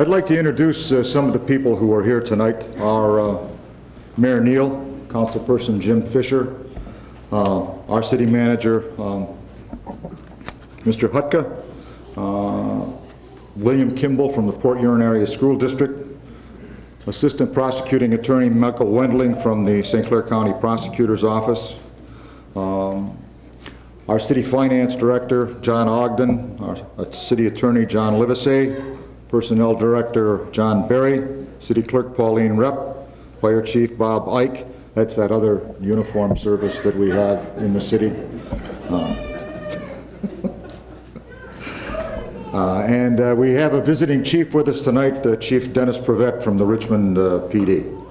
I'd like to introduce some of the people who are here tonight. Our Mayor Neal, Councilperson Jim Fisher, our City Manager, Mr. Hutka, William Kimball from the Port Huron Area School District, Assistant Prosecuting Attorney Michael Wendling from the St. Clair County Prosecutor's Office, our City Finance Director, John Ogden, our City Attorney, John Livesay, Personnel Director, John Berry, City Clerk, Pauline Repp, Fire Chief, Bob Ike. That's that other uniform service that we have in the city. And we have a visiting chief with us tonight, Chief Dennis Prevette from the Richmond PD.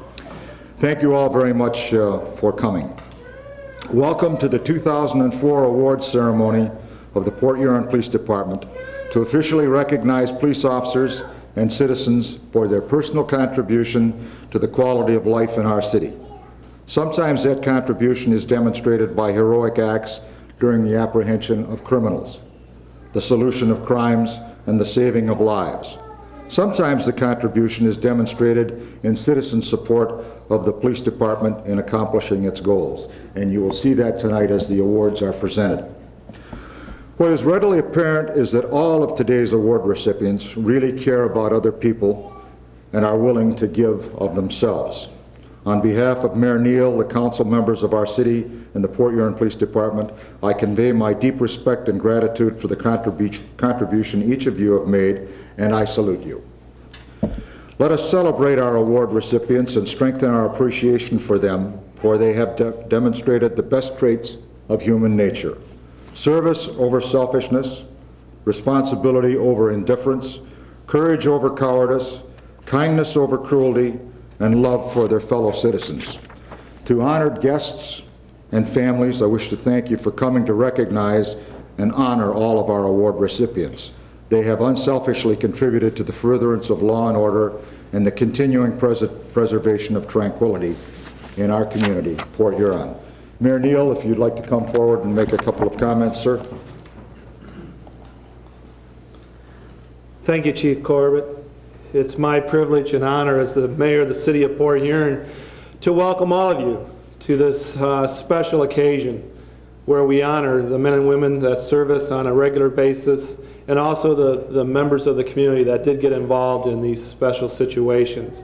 Thank you all very much for coming. Welcome to the 2004 awards ceremony of the Port Huron Police Department to officially recognize police officers and citizens for their personal contribution to the quality of life in our city. Sometimes that contribution is demonstrated by heroic acts during the apprehension of criminals, the solution of crimes, and the saving of lives. Sometimes the contribution is demonstrated in citizen support of the police department in accomplishing its goals, and you will see that tonight as the awards are presented. What is readily apparent is that all of today's award recipients really care about other people and are willing to give of themselves. On behalf of Mayor Neal, the council members of our city, and the Port Huron Police Department, I convey my deep respect and gratitude for the contribution each of you have made, and I salute you. Let us celebrate our award recipients and strengthen our appreciation for them, for they have demonstrated the best traits of human nature: service over selfishness, responsibility over indifference, courage over cowardice, kindness over cruelty, and love for their fellow citizens. To honored guests and families, I wish to thank you for coming to recognize and honor all of our award recipients. They have unselfishly contributed to the furtherance of law and order and the continuing preservation of tranquility in our community, Port Huron. Mayor Neal, if you'd like to come forward and make a couple of comments, sir. Thank you, Chief Corbett. It's my privilege and honor as the mayor of the city of Port Huron to welcome all of you to this special occasion where we honor the men and women that serve us on a regular basis, and also the members of the community that did get involved in these special situations.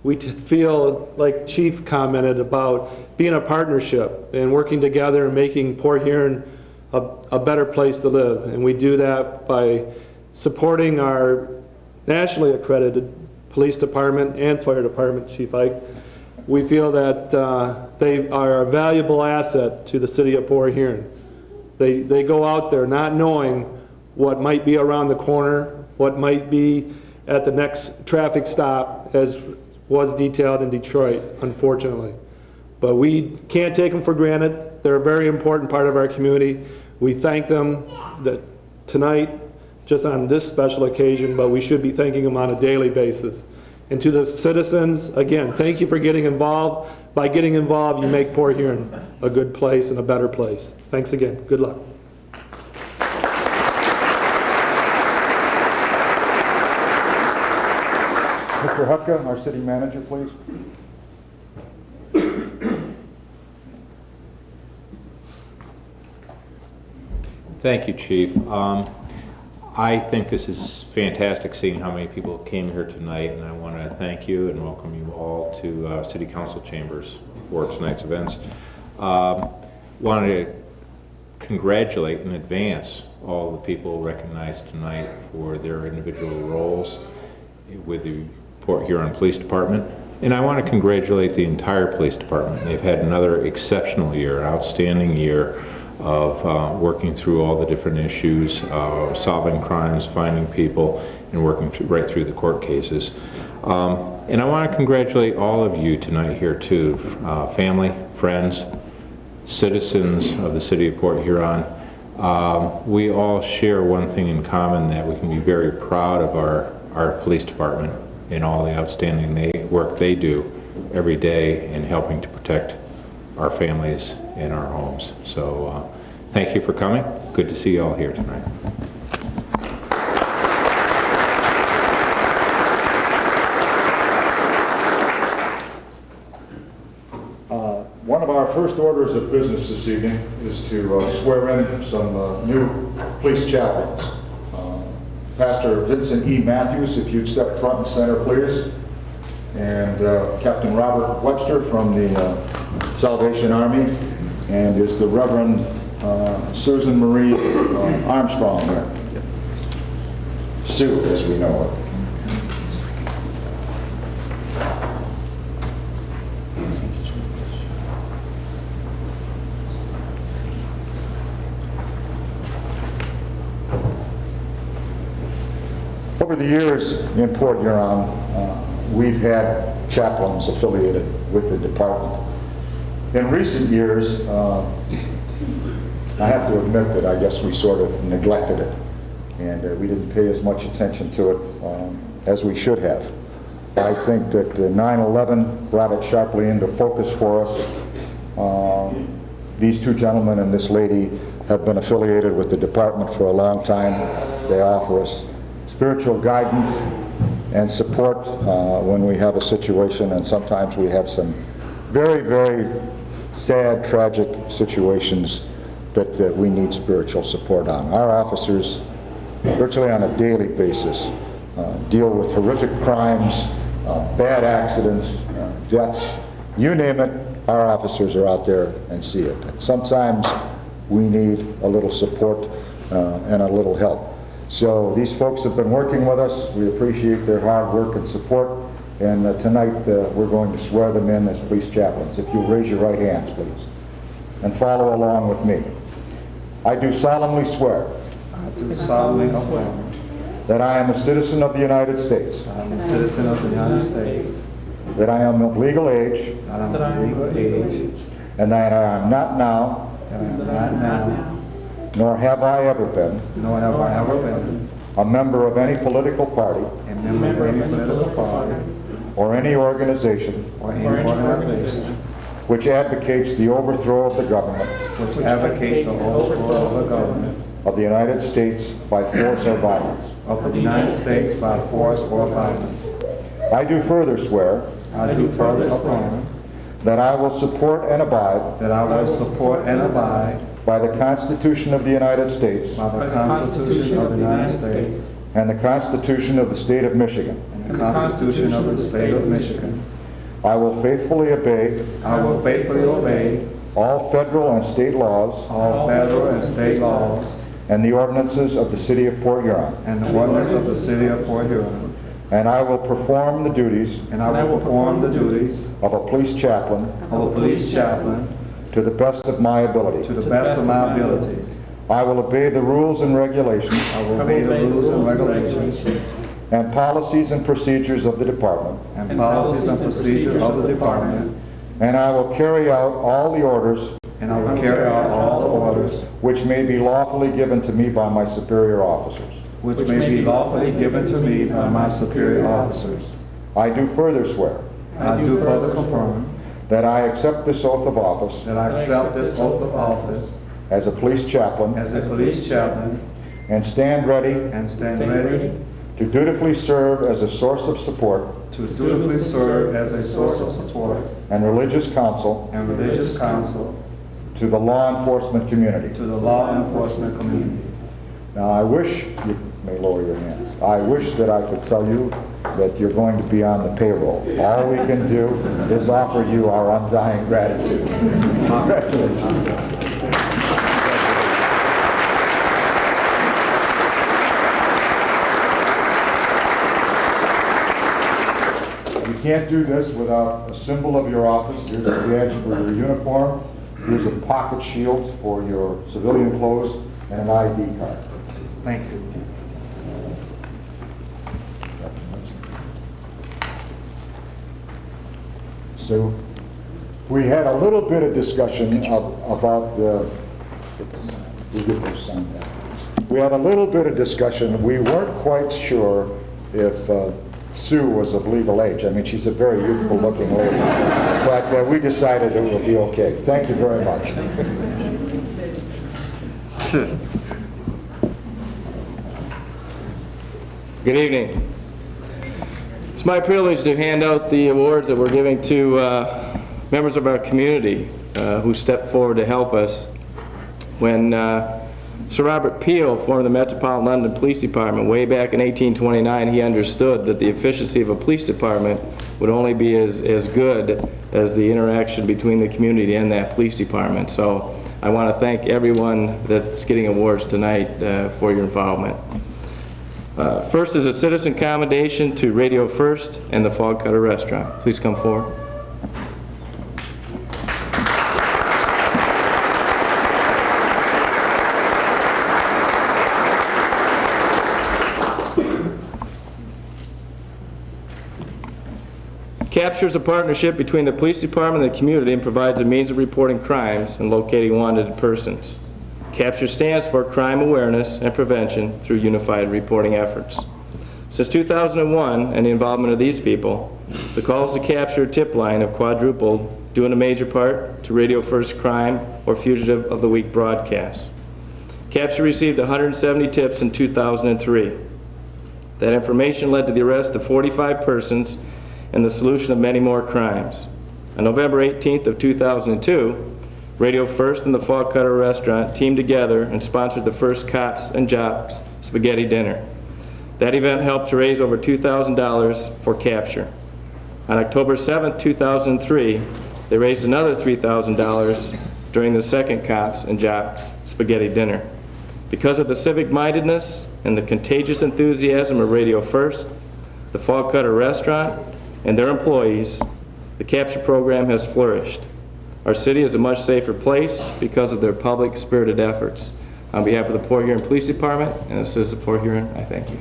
We feel, like Chief commented, about being a partnership and working together and making Port Huron a better place to live. And we do that by supporting our nationally accredited police department and fire department, Chief Ike. We feel that they are a valuable asset to the city of Port Huron. They go out there not knowing what might be around the corner, what might be at the next traffic stop, as was detailed in Detroit, unfortunately. But we can't take them for granted. They're a very important part of our community. We thank them tonight, just on this special occasion, but we should be thanking them on a daily basis. And to the citizens, again, thank you for getting involved. By getting involved, you make Port Huron a good place and a better place. Thanks again. Good luck. Mr. Hutka, our city manager, please. Thank you, Chief. I think this is fantastic seeing how many people came here tonight, and I want to thank you and welcome you all to City Council chambers for tonight's events. Wanted to congratulate in advance all the people recognized tonight for their individual roles with the Port Huron Police Department. And I want to congratulate the entire police department. They've had another exceptional year, outstanding year of working through all the different issues, solving crimes, finding people, and working right through the court cases. And I want to congratulate all of you tonight here too, family, friends, citizens of the city of Port Huron. We all share one thing in common, that we can be very proud of our police department and all the outstanding work they do every day in helping to protect our families and our homes. So thank you for coming. Good to see you all here tonight. first orders of business this evening is to swear in some new police chaplains. Pastor Vincent E. Matthews, if you'd step front and center, please. And Captain Robert Webster from the Salvation Army, and is the Reverend Susan Marie Armstrong there. Sue, as we know her. Over the years in Port Huron, we've had chaplains affiliated with the department. In recent years, I have to admit that I guess we sort of neglected it, and we didn't pay as much attention to it as we should have. I think that 9/11 brought it sharply into focus for us. These two gentlemen and this lady have been affiliated with the department for a long time. They offer us spiritual guidance and support when we have a situation, and sometimes we have some very, very sad, tragic situations that we need spiritual support on. Our officers, virtually on a daily basis, deal with horrific crimes, bad accidents, deaths, you name it, our officers are out there and see it. Sometimes we need a little support and a little help. So these folks have been working with us. We appreciate their hard work and support. And tonight we're going to swear them in as police chaplains. If you'll raise your right hands, please, and follow along with me. I do solemnly swear I do solemnly swear that I am a citizen of the United States, that I am a citizen of the United States, that I am of legal age, that I am of legal age, and that I am not now, that I am not now, nor have I ever been, nor have I ever been, a member of any political party a member of any political party or any organization or any organization which advocates the overthrow of the government which advocates the overthrow of the government of the United States by force or violence. of the United States by force or violence. I do further swear I do further affirm that I will support and abide that I will support and abide by the Constitution of the United States by the Constitution of the United States and the Constitution of the State of Michigan. and the Constitution of the State of Michigan. I will faithfully obey I will faithfully obey all federal and state laws all federal and state laws and the ordinances of the City of Port Huron, and the ordinance of the City of Port Huron, and I will perform the duties and I will perform the duties of a police chaplain of a police chaplain to the best of my ability. to the best of my ability. I will obey the rules and regulations I will obey the rules and regulations and policies and procedures of the department, and policies and procedures of the department, and I will carry out all the orders and I will carry out all the orders which may be lawfully given to me by my superior officers. which may be lawfully given to me by my superior officers. I do further swear I do further confirm that I accept this oath of office that I accept this oath of office as a police chaplain as a police chaplain and stand ready and stand ready to dutifully serve as a source of support to dutifully serve as a source of support and religious counsel and religious counsel to the law enforcement community. to the law enforcement community. Now, I wish, you may lower your hands, I wish that I could tell you that you're going to be on the payroll. All we can do is offer you our undying gratitude. Congratulations. You can't do this without a symbol of your office. Here's a badge for your uniform. Here's a pocket shield for your civilian clothes and an ID card. Thank you. So we had a little bit of discussion about the, we get those signed afterwards. We had a little bit of discussion. We weren't quite sure if Sue was of legal age. I mean, she's a very youthful looking lady. But we decided it would be okay. Thank you very much. Good evening. It's my privilege to hand out the awards that we're giving to members of our community who stepped forward to help us. When Sir Robert Peel formed the Metropolitan London Police Department way back in 1829, he understood that the efficiency of a police department would only be as good as the interaction between the community and that police department. So I want to thank everyone that's getting awards tonight for your involvement. First is a citizen commendation to Radio First and the Fog Cutter Restaurant. Please come forward. Capture is a partnership between the police department and the community and provides a means of reporting crimes and locating wanted persons. Capture stands for Crime Awareness and Prevention through Unified Reporting Efforts. Since 2001 and the involvement of these people, the calls to Capture tip line have quadrupled, due in a major part to Radio First Crime or Fugitive of the Week broadcasts. Capture received 170 tips in 2003. That information led to the arrest of 45 persons and the solution of many more crimes. On November 18th of 2002, Radio First and the Fog Cutter Restaurant teamed together and sponsored the first Cops and Jocks Spaghetti Dinner. That event helped to raise over $2,000 for Capture. On October 7th, 2003, they raised another $3,000 during the second Cops and Jocks Spaghetti Dinner. Because of the civic-mindedness and the contagious enthusiasm of Radio First, the Fog Cutter Restaurant, and their employees, the Capture program has flourished. Our city is a much safer place because of their public-spirited efforts. On behalf of the Port Huron Police Department and the citizens of Port Huron, I thank you.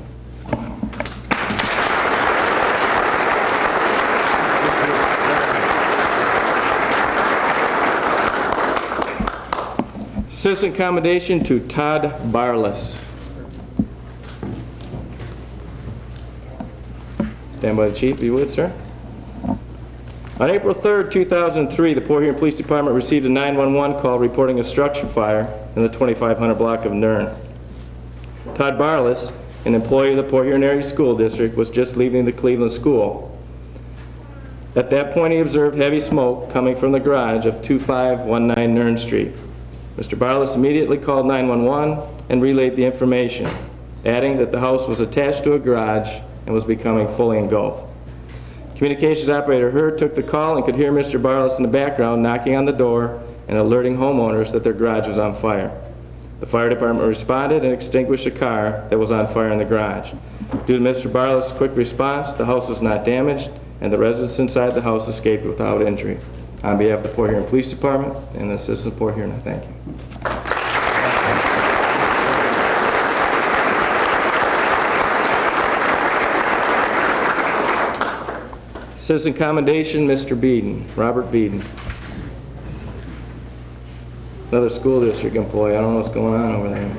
Citizen commendation to Todd Barless. Stand by the chief, if you would, sir. On April 3rd, 2003, the Port Huron Police Department received a 911 call reporting a structure fire in the 2500 block of Nern. Todd Barless, an employee of the Port Huron Area School District, was just leaving the Cleveland School. At that point, he observed heavy smoke coming from the garage of 2519 Nern Street. Mr. Barless immediately called 911 and relayed the information, adding that the house was attached to a garage and was becoming fully engulfed. Communications operator Hurd took the call and could hear Mr. Barless in the background knocking on the door and alerting homeowners that their garage was on fire. The fire department responded and extinguished a car that was on fire in the garage. Due to Mr. Barless' quick response, the house was not damaged and the residents inside the house escaped without injury. On behalf of the Port Huron Police Department and the citizens of Port Huron, I thank you. Citizen commendation, Mr. Beeden, Robert Beeden. Another school district employee. I don't know what's going on over there.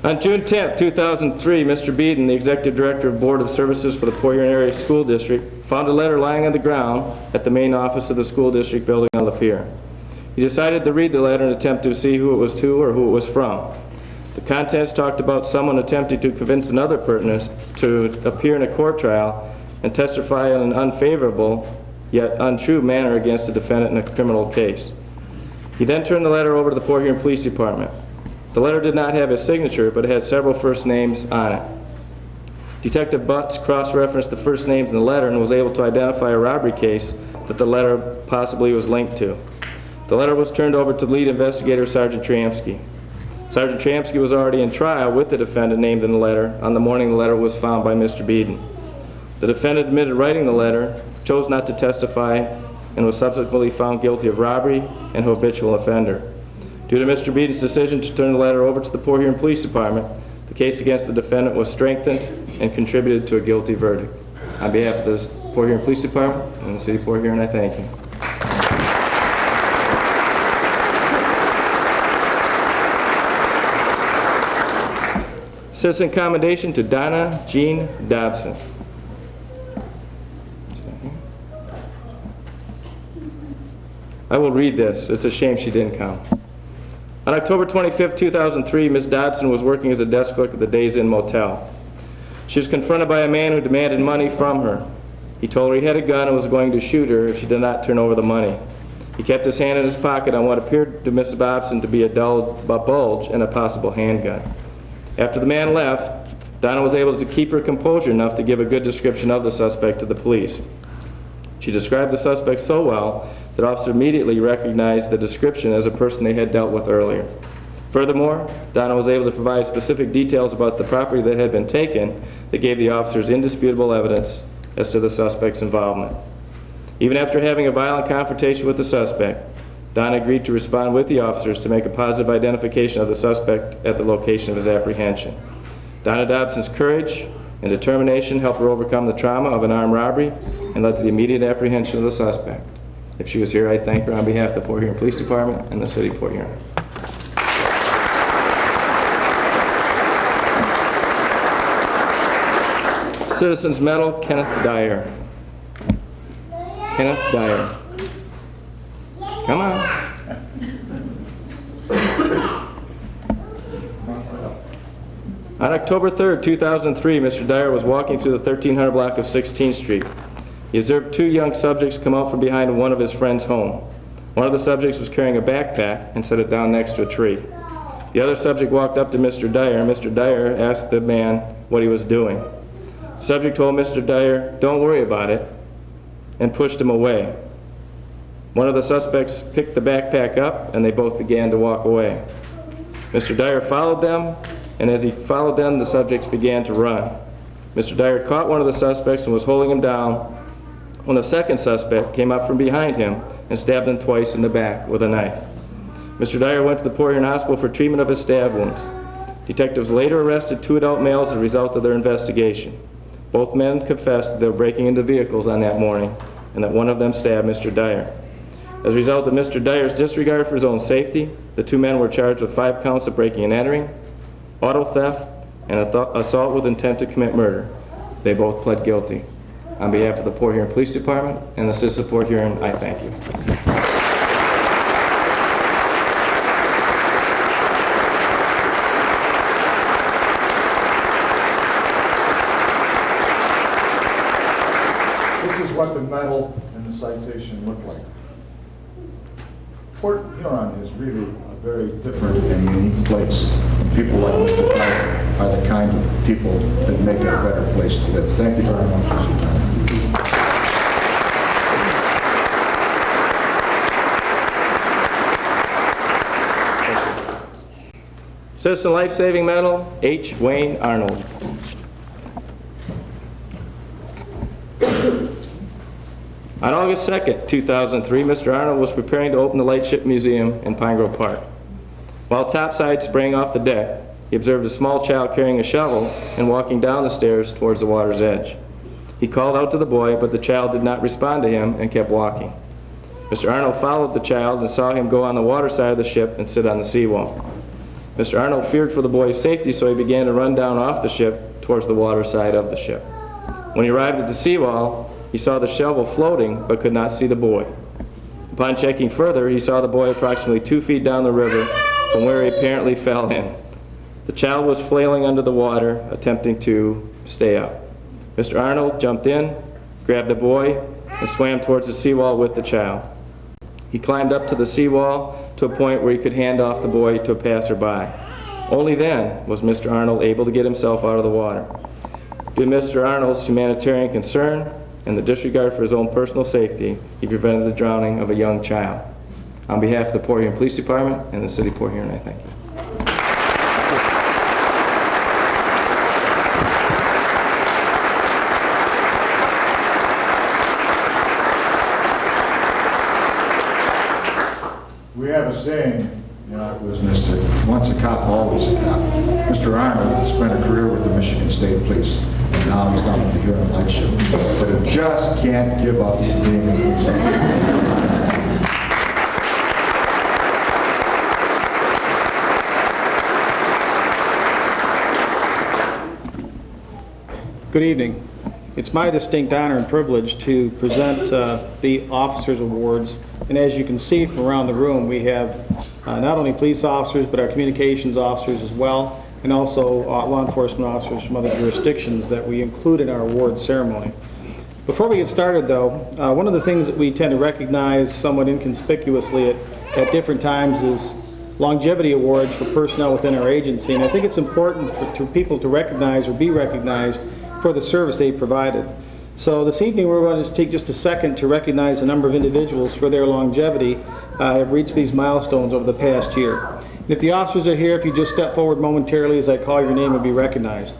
On June 10th, 2003, Mr. Beeden, the Executive Director of Board of Services for the Port Huron Area School District, found a letter lying on the ground at the main office of the school district building on Lapeer. He decided to read the letter and attempt to see who it was to or who it was from. The contents talked about someone attempting to convince another person to appear in a court trial and testify in an unfavorable yet untrue manner against the defendant in a criminal case. He then turned the letter over to the Port Huron Police Department. The letter did not have his signature, but it had several first names on it. Detective Butts cross-referenced the first names in the letter and was able to identify a robbery case that the letter possibly was linked to. The letter was turned over to lead investigator Sergeant Tramsky. Sergeant Tramsky was already in trial with the defendant named in the letter on the morning the letter was found by Mr. Beeden. The defendant admitted writing the letter, chose not to testify, and was subsequently found guilty of robbery and habitual offender. Due to Mr. Beeden's decision to turn the letter over to the Port Huron Police Department, the case against the defendant was strengthened and contributed to a guilty verdict. On behalf of the Port Huron Police Department and the City of Port Huron, I thank you. Citizen commendation to Donna Jean Dobson. I will read this. It's a shame she didn't come. On October 25, 2003, Ms. Dodson was working as a desk clerk at the Days Inn Motel. She was confronted by a man who demanded money from her. He told her he had a gun and was going to shoot her if she did not turn over the money. He kept his hand in his pocket on what appeared to Mrs. Bobson to be a dull bulge and a possible handgun. After the man left, Donna was able to keep her composure enough to give a good description of the suspect to the police. She described the suspect so well that officers immediately recognized the description as a person they had dealt with earlier. Furthermore, Donna was able to provide specific details about the property that had been taken that gave the officers indisputable evidence as to the suspect's involvement. Even after having a violent confrontation with the suspect, Donna agreed to respond with the officers to make a positive identification of the suspect at the location of his apprehension. Donna Dobson's courage and determination helped her overcome the trauma of an armed robbery and led to the immediate apprehension of the suspect. If she was here, I thank her on behalf of the Port Huron Police Department and the City of Port Huron. Citizens Medal, Kenneth Dyer. Kenneth Dyer. Come on. On October 3rd, 2003, Mr. Dyer was walking through the 1300 block of 16th Street. He observed two young subjects come out from behind one of his friend's home. One of the subjects was carrying a backpack and set it down next to a tree. The other subject walked up to Mr. Dyer, and Mr. Dyer asked the man what he was doing. The subject told Mr. Dyer, "Don't worry about it," and pushed him away. One of the suspects picked the backpack up, and they both began to walk away. Mr. Dyer followed them, and as he followed them, the subjects began to run. Mr. Dyer caught one of the suspects and was holding him down when the second suspect came up from behind him and stabbed him twice in the back with a knife. Mr. Dyer went to the Port Huron Hospital for treatment of his stab wounds. Detectives later arrested two adult males as a result of their investigation. Both men confessed that they were breaking into vehicles on that morning and that one of them stabbed Mr. Dyer. As a result of Mr. Dyer's disregard for his own safety, the two men were charged with 5 counts of breaking and entering, auto theft, and assault with intent to commit murder. They both pled guilty. On behalf of the Port Huron Police Department and the Citizens of Port Huron, I thank you. This is what the medal and the citation look like. Port Huron is really a very different and unique place. People like Mr. Dyer are the kind of people that make it a better place to live. Thank you very much, Mr. Dyer. Citizen Life Saving Medal, H. Wayne Arnold. On August 2nd, 2003, Mr. Arnold was preparing to open the Lightship Museum in Pine Grove Park. While topside spraying off the deck, he observed a small child carrying a shovel and walking down the stairs towards the water's edge. He called out to the boy, but the child did not respond to him and kept walking. Mr. Arnold followed the child and saw him go on the water side of the ship and sit on the seawall. Mr. Arnold feared for the boy's safety, so he began to run down off the ship towards the water side of the ship. When he arrived at the seawall, he saw the shovel floating but could not see the boy. Upon checking further, he saw the boy approximately 2 feet down the river from where he apparently fell in. The child was flailing under the water, attempting to stay up. Mr. Arnold jumped in, grabbed the boy, and swam towards the seawall with the child. He climbed up to the seawall to a point where he could hand off the boy to a passerby. Only then was Mr. Arnold able to get himself out of the water. Due to Mr. Arnold's humanitarian concern and the disregard for his own personal safety, he prevented the drowning of a young child. On behalf of the Port Huron Police Department and the City of Port Huron, I thank you. We have a saying, you know, it was Mr. Once a cop, always a cop. Mr. Arnold spent a career with the Michigan State Police, and now he's down with the Huron Lightship. But he just can't give up being a police officer. Good evening. It's my distinct honor and privilege to present the Officers Awards. And as you can see from around the room, we have not only police officers, but our communications officers as well, and also law enforcement officers from other jurisdictions that we include in our awards ceremony. Before we get started, though, one of the things that we tend to recognize somewhat inconspicuously at different times is longevity awards for personnel within our agency. And I think it's important for people to recognize or be recognized for the service they provided. So this evening we're going to take just a second to recognize a number of individuals for their longevity have reached these milestones over the past year. And if the officers are here, if you just step forward momentarily as I call your name, will be recognized.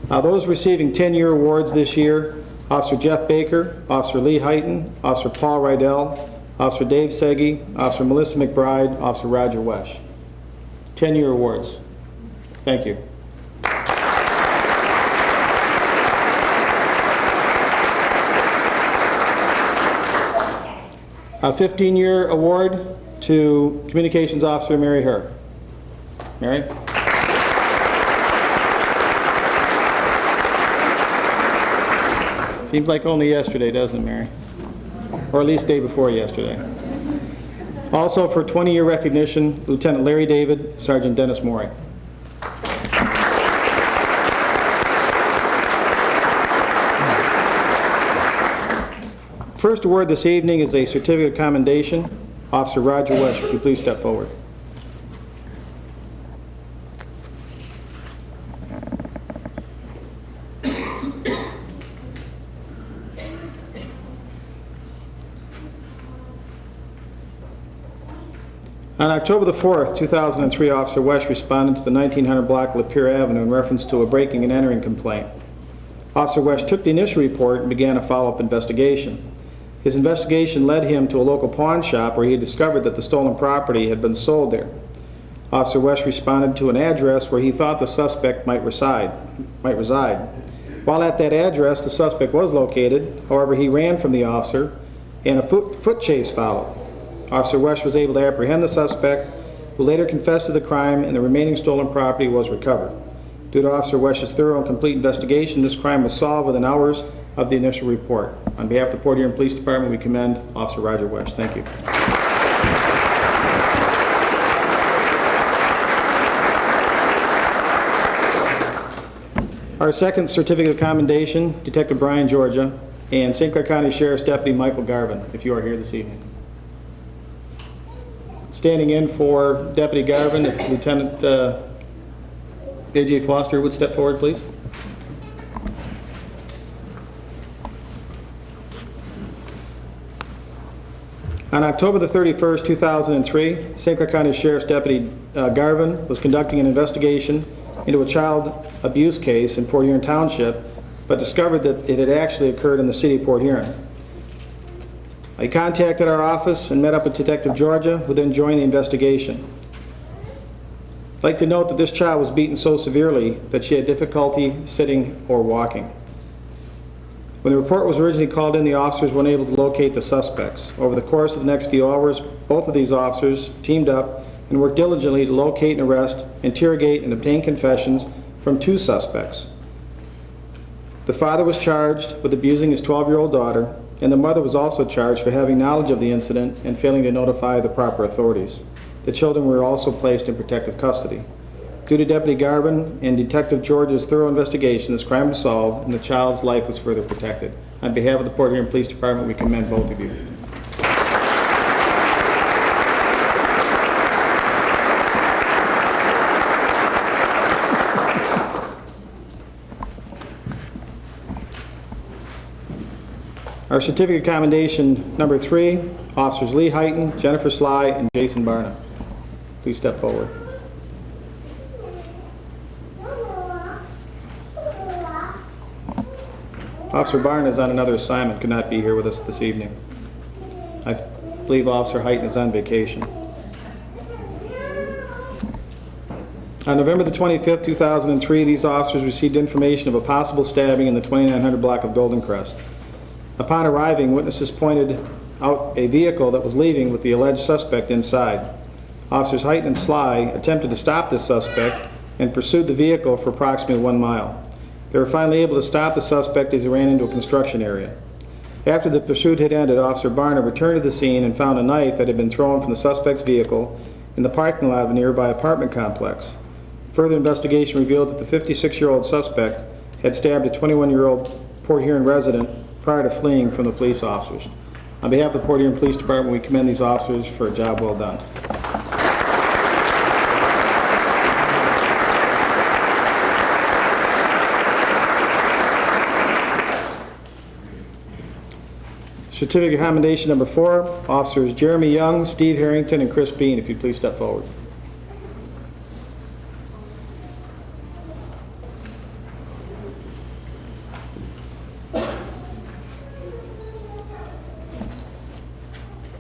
Those receiving 10-year awards this year: Officer Jeff Baker, Officer Lee Heighton, Officer Paul Rydell, Officer Dave Segi, Officer Melissa McBride, Officer Roger Wesch. 10-year awards. Thank you. A 15-year award to Communications Officer Mary Herr. Mary? Seems like only yesterday, doesn't it, Mary? Or at least day before yesterday. Also for 20-year recognition, Lieutenant Larry David, Sergeant Dennis Morey. First award this evening is a certificate of commendation. Officer Roger Wesch, would you please step forward? On October the 4th, 2003, Officer Wesch responded to the 1900 block Lapeer Avenue in reference to a breaking and entering complaint. Officer Wesch took the initial report and began a follow-up investigation. His investigation led him to a local pawn shop where he discovered that the stolen property had been sold there. Officer Wesch responded to an address where he thought the suspect might reside. While at that address, the suspect was located. However, he ran from the officer and a foot chase followed. Officer Wesch was able to apprehend the suspect, who later confessed to the crime, and the remaining stolen property was recovered. Due to Officer Wesch's thorough and complete investigation, this crime was solved within hours of the initial report. On behalf of the Port Huron Police Department, we commend Officer Roger Wesch. Thank you. Our second certificate of commendation, Detective Brian Georgia and St. Clair County Sheriff's Deputy Michael Garvin, if you are here this evening. Standing in for Deputy Garvin, if Lieutenant A.J. Foster would step forward, please. On October the 31st, 2003, St. Clair County Sheriff's Deputy Garvin was conducting an investigation into a child abuse case in Port Huron Township, but discovered that it had actually occurred in the city of Port Huron. He contacted our office and met up with Detective Georgia, who then joined the investigation. I'd like to note that this child was beaten so severely that she had difficulty sitting or walking. When the report was originally called in, the officers weren't able to locate the suspects. Over the course of the next few hours, both of these officers teamed up and worked diligently to locate and arrest, interrogate, and obtain confessions from 2 suspects. The father was charged with abusing his 12-year-old daughter, and the mother was also charged for having knowledge of the incident and failing to notify the proper authorities. The children were also placed in protective custody. Due to Deputy Garvin and Detective George's thorough investigation, this crime was solved and the child's life was further protected. On behalf of the Port Huron Police Department, we commend both of you. Our certificate of commendation number 3, Officers Lee Heighton, Jennifer Sly, and Jason Barna. Please step forward. Officer Barna is on another assignment, could not be here with us this evening. I believe Officer Heighton is on vacation. On November the 25th, 2003, these officers received information of a possible stabbing in the 2900 block of Golden Crest. Upon arriving, witnesses pointed out a vehicle that was leaving with the alleged suspect inside. Officers Heighton and Sly attempted to stop this suspect and pursued the vehicle for approximately 1 mile. They were finally able to stop the suspect as he ran into a construction area. After the pursuit had ended, Officer Barna returned to the scene and found a knife that had been thrown from the suspect's vehicle in the parking lot of a nearby apartment complex. Further investigation revealed that the 56-year-old suspect had stabbed a 21-year-old Port Huron resident prior to fleeing from the police officers. On behalf of the Port Huron Police Department, we commend these officers for a job well done. Certificate of Commendation number 4, Officers Jeremy Young, Steve Harrington, and Chris Bean, if you'd please step forward.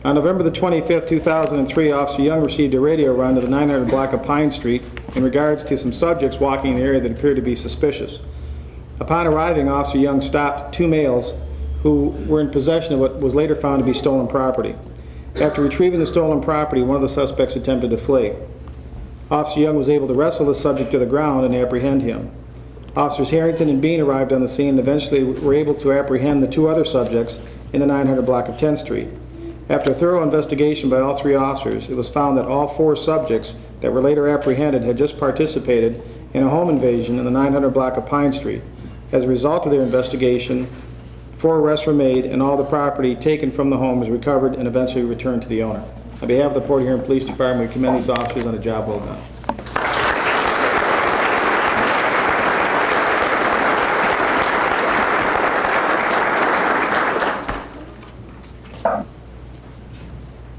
On November the 25th, 2003, Officer Young received a radio run to the 900 block of Pine Street in regards to some subjects walking in the area that appeared to be suspicious. Upon arriving, Officer Young stopped 2 males who were in possession of what was later found to be stolen property. After retrieving the stolen property, one of the suspects attempted to flee. Officer Young was able to wrestle the subject to the ground and apprehend him. Officers Harrington and Bean arrived on the scene and eventually were able to apprehend the 2 other subjects in the 900 block of 10th Street. After a thorough investigation by all 3 officers, it was found that all 4 subjects that were later apprehended had just participated in a home invasion in the 900 block of Pine Street. As a result of their investigation, 4 arrests were made and all the property taken from the home was recovered and eventually returned to the owner. On behalf of the Port Huron Police Department, we commend these officers on a job well done.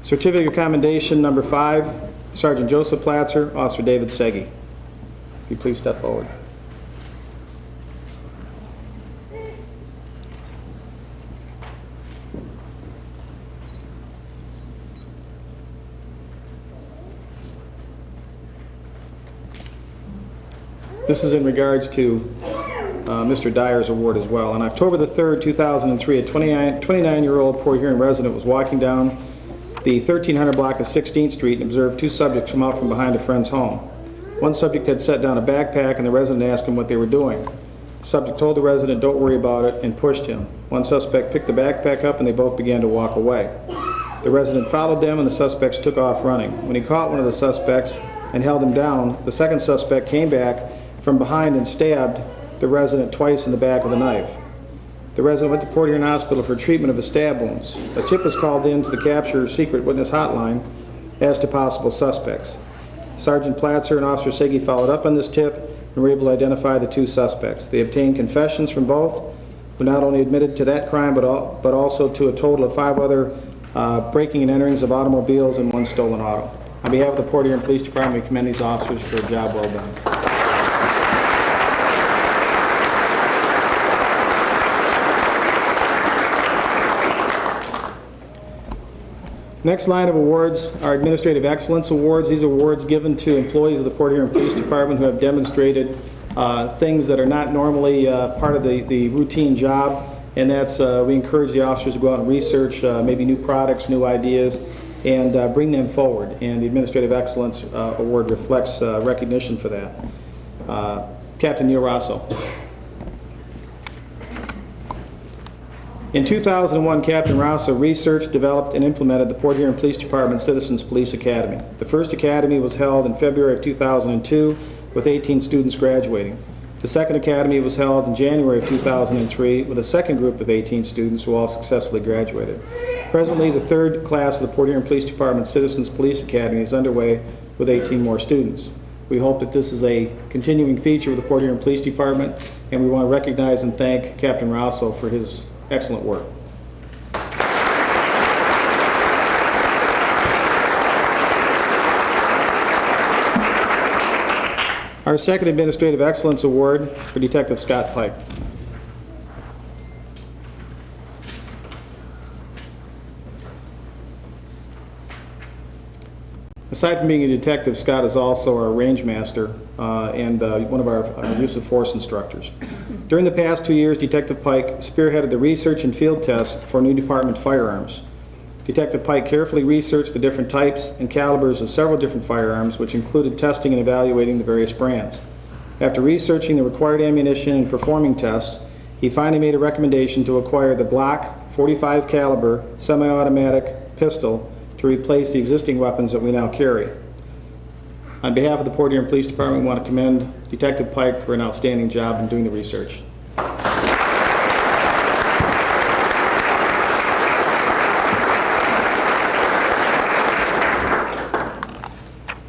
Certificate of Commendation number 5, Sergeant Joseph Platzer, Officer David Segi. If you please step forward. This is in regards to Mr. Dyer's award as well. On October the 3rd, 2003, a 29-year-old Port Huron resident was walking down the 1300 block of 16th Street and observed 2 subjects come out from behind a friend's home. One subject had set down a backpack and the resident asked him what they were doing. The subject told the resident, "Don't worry about it," and pushed him. One suspect picked the backpack up and they both began to walk away. The resident followed them and the suspects took off running. When he caught one of the suspects and held him down, the second suspect came back from behind and stabbed the resident twice in the back with a knife. The resident went to Port Huron Hospital for treatment of his stab wounds. A tip was called in to the Capture Secret Witness Hotline as to possible suspects. Sergeant Platzer and Officer Segi followed up on this tip and were able to identify the 2 suspects. They obtained confessions from both, who not only admitted to that crime but also to a total of 5 other breaking and enterings of automobiles and 1 stolen auto. On behalf of the Port Huron Police Department, we commend these officers for a job well done. Next line of awards are Administrative Excellence Awards. These are awards given to employees of the Port Huron Police Department who have demonstrated things that are not normally part of the routine job, and that's we encourage the officers to go out and research maybe new products, new ideas, and bring them forward. And the Administrative Excellence Award reflects recognition for that. Captain Neil Rosso. In 2001, Captain Rosso researched, developed, and implemented the Port Huron Police Department Citizens Police Academy. The first academy was held in February of 2002 with 18 students graduating. The second academy was held in January of 2003 with a second group of 18 students who all successfully graduated. Presently, the 3rd class of the Port Huron Police Department Citizens Police Academy is underway with 18 more students. We hope that this is a continuing feature of the Port Huron Police Department, and we want to recognize and thank Captain Rosso for his excellent work. Our second Administrative Excellence Award for Detective Scott Pike. Aside from being a detective, Scott is also our range master and one of our use of force instructors. During the past 2 years, Detective Pike spearheaded the research and field test for new department firearms. Detective Pike carefully researched the different types and calibers of several different firearms, which included testing and evaluating the various brands. After researching the required ammunition and performing tests, he finally made a recommendation to acquire the Glock 45 caliber semi-automatic pistol to replace the existing weapons that we now carry. On behalf of the Port Huron Police Department, we want to commend Detective Pike for an outstanding job in doing the research.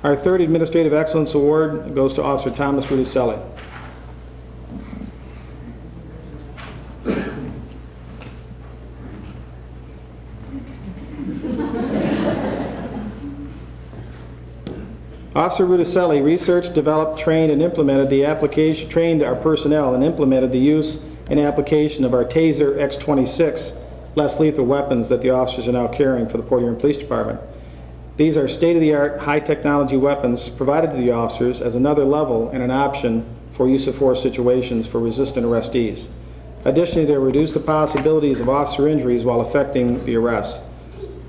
Our third Administrative Excellence Award goes to Officer Thomas Rudicelli. Officer Rudicelli researched, developed, trained, and implemented the application, trained our personnel and implemented the use and application of our TASER X26 less lethal weapons that the officers are now carrying for the Port Huron Police Department. These are state-of-the-art, high-technology weapons provided to the officers as another level and an option for use of force situations for resistant arrestees. Additionally, they reduce the possibilities of officer injuries while effecting the arrest.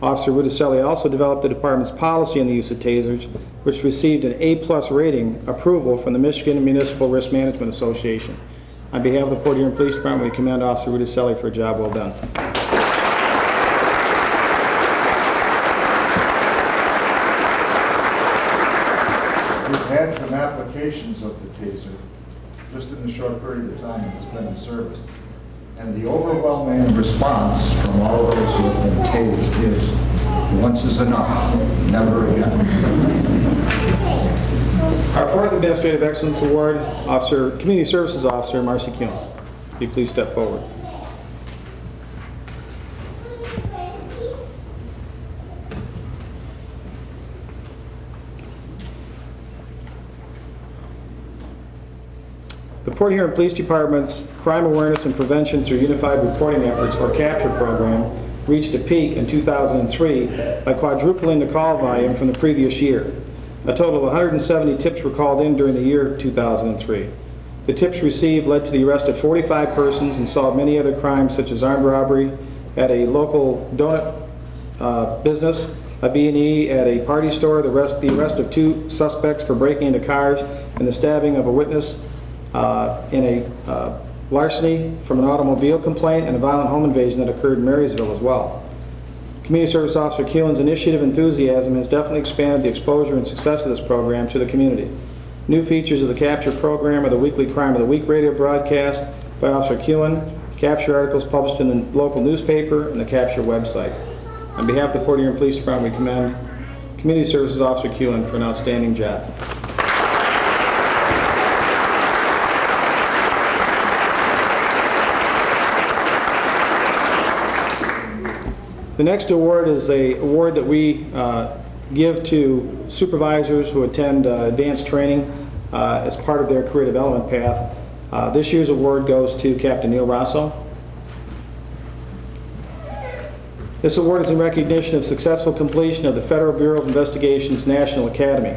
Officer Rudicelli also developed the department's policy on the use of tasers, which received an A+ rating approval from the Michigan Municipal Risk Management Association. On behalf of the Port Huron Police Department, we commend Officer Rudicelli for a job well done. We've had some applications of the TASER just in the short period of time it's been in service. And the overwhelming response from all of those who have been tased is, once is enough, never again. Our fourth Administrative Excellence Award, Community Services Officer Marcy Kuhn. Will you please step forward? The Port Huron Police Department's Crime Awareness and Prevention through Unified Reporting Efforts, or CAPTURE program, reached a peak in 2003 by quadrupling the call volume from the previous year. A total of 170 tips were called in during the year 2003. The tips received led to the arrest of 45 persons and solved many other crimes such as armed robbery at a local donut business, a B&E at a party store, the arrest of 2 suspects for breaking into cars, and the stabbing of a witness in a larceny from an automobile complaint, and a violent home invasion that occurred in Marysville as well. Community Service Officer Kuhn's initiative enthusiasm has definitely expanded the exposure and success of this program to the community. New features of the CAPTURE program are the weekly Crime of the Week radio broadcast by Officer Kuhn, CAPTURE articles published in the local newspaper, and the CAPTURE website. On behalf of the Port Huron Police Department, we commend Community Services Officer Kuhn for an outstanding job. The next award is an award that we give to supervisors who attend advanced training as part of their career development path. This year's award goes to Captain Neil Rosso. This award is in recognition of successful completion of the Federal Bureau of Investigation's National Academy.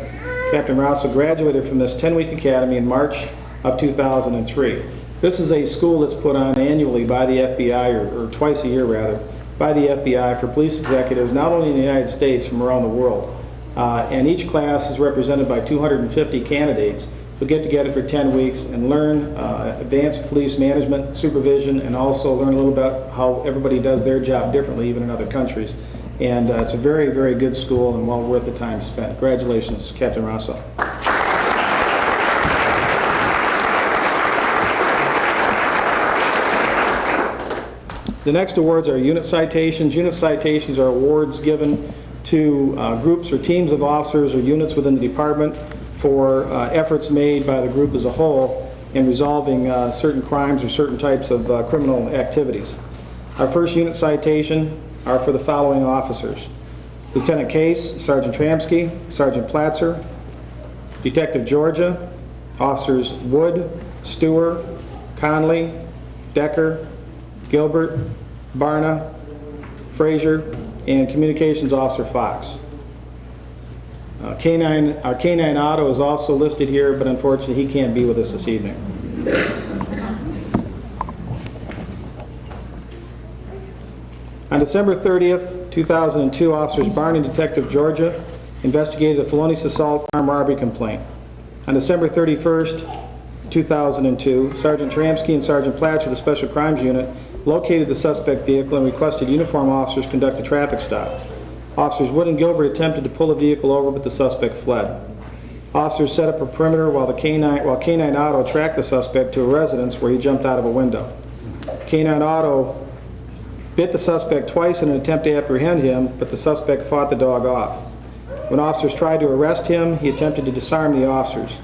Captain Rosso graduated from this 10-week academy in March of 2003. This is a school that's put on annually by the FBI, or twice a year rather, by the FBI for police executives, not only in the United States, from around the world. And each class is represented by 250 candidates who get together for 10 weeks and learn advanced police management, supervision, and also learn a little about how everybody does their job differently, even in other countries. And it's a very, very good school and well worth the time spent. Congratulations, Captain Rosso. The next awards are unit citations. Unit citations are awards given to groups or teams of officers or units within the department for efforts made by the group as a whole in resolving certain crimes or certain types of criminal activities. Our first unit citation are for the following officers: Lieutenant Case, Sergeant Tramsky, Sergeant Platzer, Detective Georgia, Officers Wood, Stewart, Conley, Decker, Gilbert, Barna, Frazier, and Communications Officer Fox. Our K-9 Otto is also listed here, but unfortunately he can't be with us this evening. On December 30th, 2002, Officers Barna and Detective Georgia investigated a felonious assault armed robbery complaint. On December 31st, 2002, Sergeant Tramsky and Sergeant Platcher of the Special Crimes Unit located the suspect vehicle and requested uniformed officers conduct a traffic stop. Officers Wood and Gilbert attempted to pull the vehicle over, but the suspect fled. Officers set up a perimeter while K-9 Otto tracked the suspect to a residence where he jumped out of a window. K-9 Otto bit the suspect twice in an attempt to apprehend him, but the suspect fought the dog off. When officers tried to arrest him, he attempted to disarm the officers.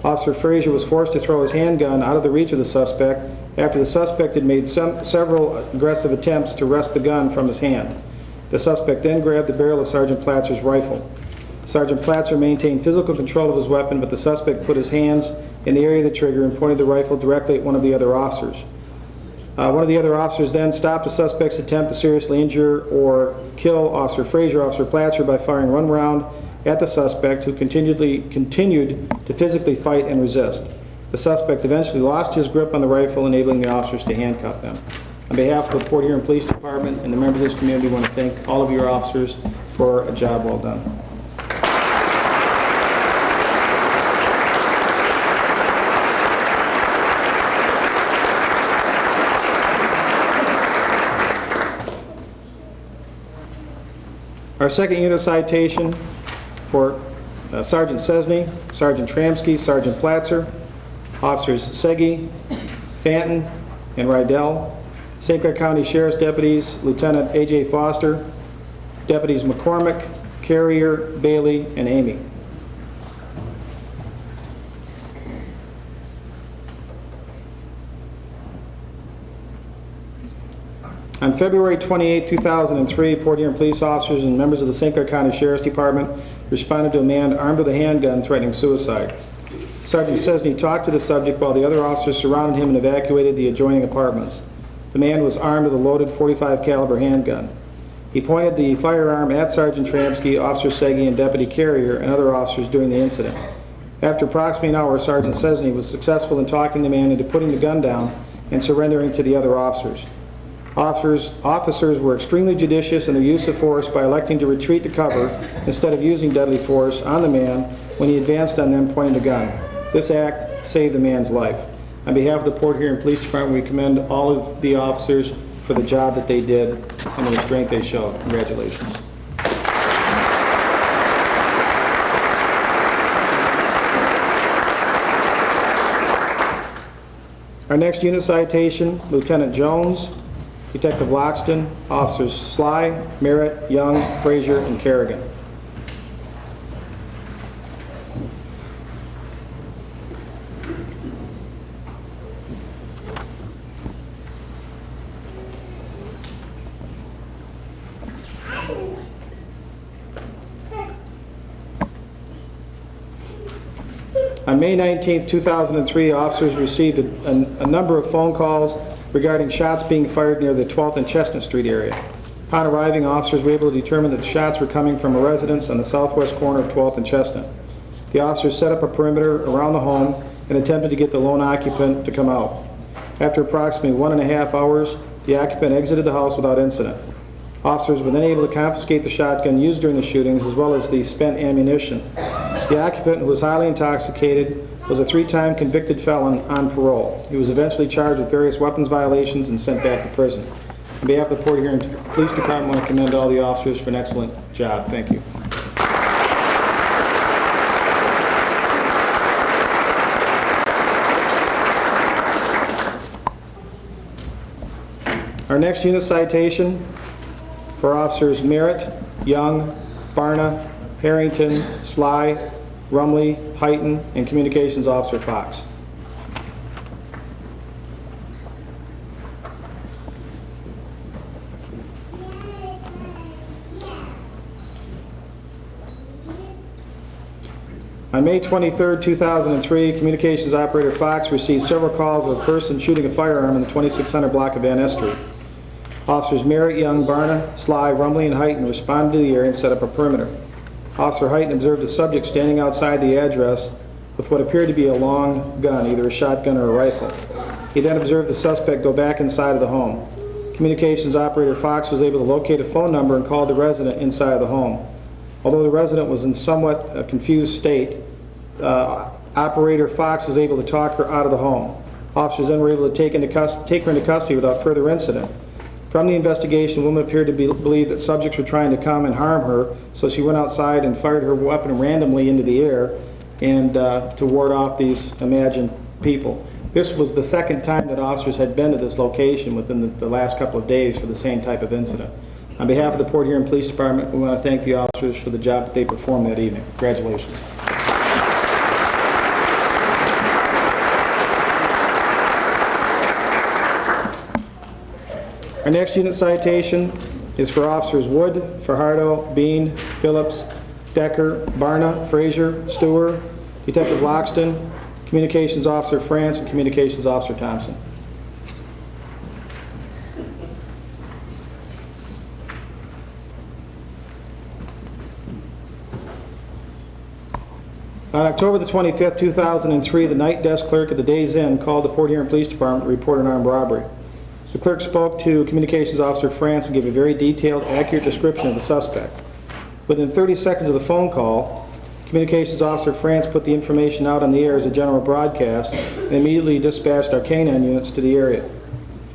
Officer Frazier was forced to throw his handgun out of the reach of the suspect after the suspect had made several aggressive attempts to wrest the gun from his hand. The suspect then grabbed the barrel of Sergeant Platzer's rifle. Sergeant Platzer maintained physical control of his weapon, but the suspect put his hands in the area of the trigger and pointed the rifle directly at one of the other officers. One of the other officers then stopped the suspect's attempt to seriously injure or kill Officer Frazier, Officer Platzer, by firing one round at the suspect, who continued to physically fight and resist. The suspect eventually lost his grip on the rifle, enabling the officers to handcuff them. On behalf of the Port Huron Police Department and the members of this community, I want to thank all of your officers for a job well done. Our second unit citation for Sergeant Cesny, Sergeant Tramsky, Sergeant Platzer, Officers Segi, Fanton, and Rydell, St. Clair County Sheriff's Deputies, Lieutenant A.J. Foster, Deputies McCormick, Carrier, Bailey, and Amy. On February 28, 2003, Port Huron police officers and members of the St. Clair County Sheriff's Department responded to a man armed with a handgun threatening suicide. Sergeant Cesny talked to the subject while the other officers surrounded him and evacuated the adjoining apartments. The man was armed with a loaded .45 caliber handgun. He pointed the firearm at Sergeant Tramsky, Officer Segi, and Deputy Carrier and other officers during the incident. After approximately an hour, Sergeant Cesny was successful in talking the man into putting the gun down and surrendering to the other officers. Officers were extremely judicious in their use of force by electing to retreat to cover instead of using deadly force on the man when he advanced on them pointing the gun. This act saved the man's life. On behalf of the Port Huron Police Department, we commend all of the officers for the job that they did and the restraint they showed. Congratulations. Our next unit citation, Lieutenant Jones, Detective Loxton, Officers Sly, Merritt, Young, Frazier, and Kerrigan. On May 19, 2003, officers received a number of phone calls regarding shots being fired near the 12th and Chestnut Street area. Upon arriving, officers were able to determine that the shots were coming from a residence on the southwest corner of 12th and Chestnut. The officers set up a perimeter around the home and attempted to get the lone occupant to come out. After approximately 1.5 hours, the occupant exited the house without incident. Officers were then able to confiscate the shotgun used during the shootings as well as the spent ammunition. The occupant, who was highly intoxicated, was a 3-time convicted felon on parole. He was eventually charged with various weapons violations and sent back to prison. On behalf of the Port Huron Police Department, I want to commend all the officers for an excellent job. Thank you. Our next unit citation for Officers Merritt, Young, Barna, Harrington, Sly, Rumley, Heighton, and Communications Officer Fox. On May 23, 2003, Communications Operator Fox received several calls of a person shooting a firearm in the 2600 block of Van Ness Street. Officers Merritt, Young, Barna, Sly, Rumley, and Heighton responded to the area and set up a perimeter. Officer Heighton observed a subject standing outside the address with what appeared to be a long gun, either a shotgun or a rifle. He then observed the suspect go back inside of the home. Communications Operator Fox was able to locate a phone number and called the resident inside of the home. Although the resident was in somewhat a confused state, Operator Fox was able to talk her out of the home. Officers then were able to take her into custody without further incident. From the investigation, the woman appeared to believe that subjects were trying to come and harm her, so she went outside and fired her weapon randomly into the air and to ward off these imagined people. This was the second time that officers had been to this location within the last couple of days for the same type of incident. On behalf of the Port Huron Police Department, we want to thank the officers for the job that they performed that evening. Congratulations. Our next unit citation is for Officers Wood, Fajardo, Bean, Phillips, Decker, Barna, Frazier, Stewart, Detective Loxton, Communications Officer France, and Communications Officer Thompson. On October the 25th, 2003, the night desk clerk at the Days Inn called the Port Huron Police Department to report an armed robbery. The clerk spoke to Communications Officer France and gave a very detailed, accurate description of the suspect. Within 30 seconds of the phone call, Communications Officer France put the information out on the air as a general broadcast and immediately dispatched our K-9 units to the area.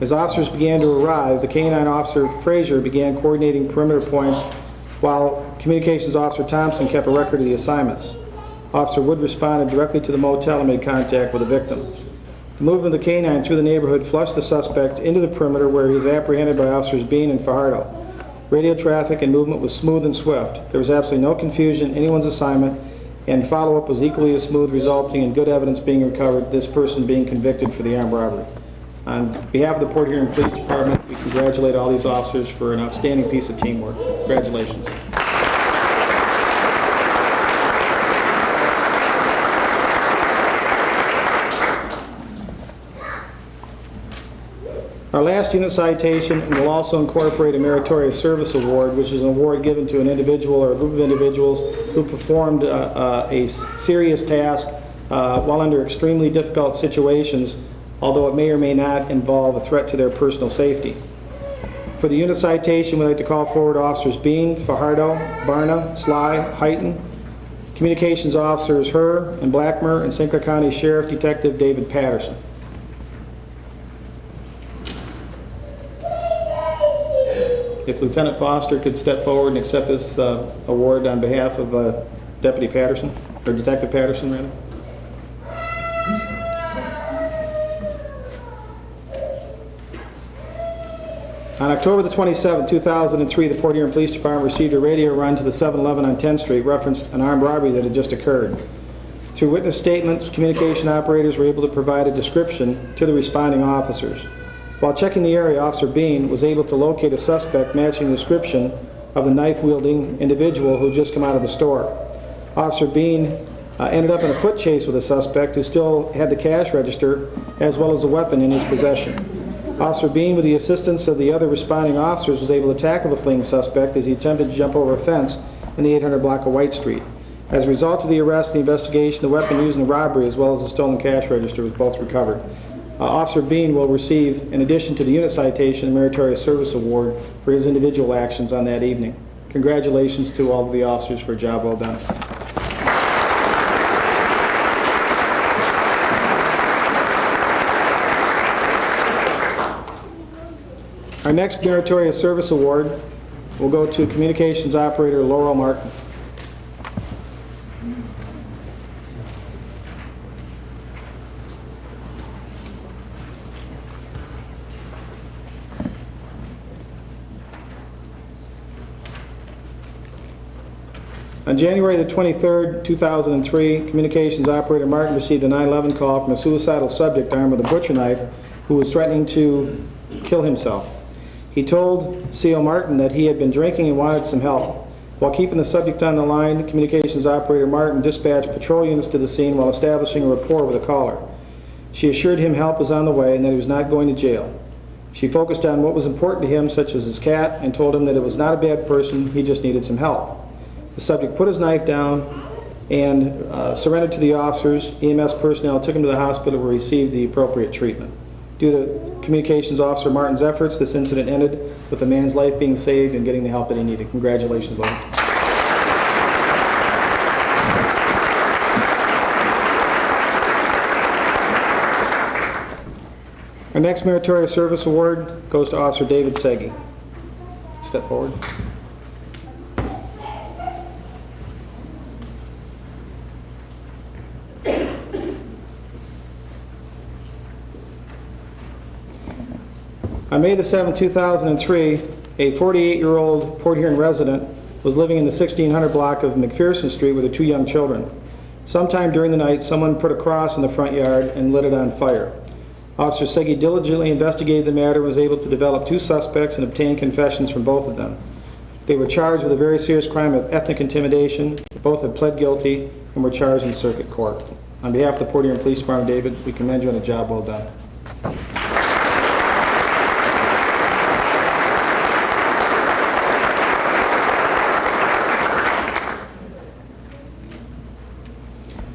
As officers began to arrive, the K-9 Officer Frazier began coordinating perimeter points while Communications Officer Thompson kept a record of the assignments. Officer Wood responded directly to the motel and made contact with the victim. The movement of the K-9 through the neighborhood flushed the suspect into the perimeter where he was apprehended by Officers Bean and Fajardo. Radio traffic and movement was smooth and swift. There was absolutely no confusion in anyone's assignment, and follow-up was equally as smooth, resulting in good evidence being recovered, this person being convicted for the armed robbery. On behalf of the Port Huron Police Department, we congratulate all these officers for an outstanding piece of teamwork. Congratulations. Our last unit citation will also incorporate a Meritorious Service Award, which is an award given to an individual or a group of individuals who performed a serious task while under extremely difficult situations, although it may or may not involve a threat to their personal safety. For the unit citation, we'd like to call forward Officers Bean, Fajardo, Barna, Sly, Heighton, Communications Officers Herr and Blackmer, and St. Clair County Sheriff Detective David Patterson. If Lieutenant Foster could step forward and accept this award on behalf of Deputy Patterson, or Detective Patterson, rather. On October the 27th, 2003, the Port Huron Police Department received a radio run to the 7-Eleven on 10th Street referenced an armed robbery that had just occurred. Through witness statements, communication operators were able to provide a description to the responding officers. While checking the area, Officer Bean was able to locate a suspect matching the description of the knife-wielding individual who had just come out of the store. Officer Bean ended up in a foot chase with a suspect who still had the cash register as well as a weapon in his possession. Officer Bean, with the assistance of the other responding officers, was able to tackle the fleeing suspect as he attempted to jump over a fence in the 800 block of White Street. As a result of the arrest and the investigation, the weapon used in the robbery as well as the stolen cash register was both recovered. Officer Bean will receive, in addition to the unit citation, a Meritorious Service Award for his individual actions on that evening. Congratulations to all of the officers for a job well done. Our next Meritorious Service Award will go to Communications Operator Laurel Martin. On January the 23rd, 2003, Communications Operator Martin received a 911 call from a suicidal subject armed with a butcher knife who was threatening to kill himself. He told CO Martin that he had been drinking and wanted some help. While keeping the subject on the line, Communications Operator Martin dispatched patrol units to the scene while establishing a rapport with the caller. She assured him help was on the way and that he was not going to jail. She focused on what was important to him, such as his cat, and told him that it was not a bad person, he just needed some help. The subject put his knife down and surrendered to the officers. EMS personnel took him to the hospital where he received the appropriate treatment. Due to Communications Officer Martin's efforts, this incident ended with the man's life being saved and getting the help that he needed. Congratulations, Larry. Our next Meritorious Service Award goes to Officer David Segi. Step forward. On May the 7th, 2003, A 48-year-old Port Huron resident was living in the 1600 block of McPherson Street with her 2 young children. Sometime during the night, someone put a cross in the front yard and lit it on fire. Officer Segge diligently investigated the matter and was able to develop 2 suspects and obtain confessions from both of them. They were charged with a very serious crime of ethnic intimidation. Both had pled guilty and were charged in circuit court. On behalf of the Port Huron Police Department, David, we commend you on a job well done.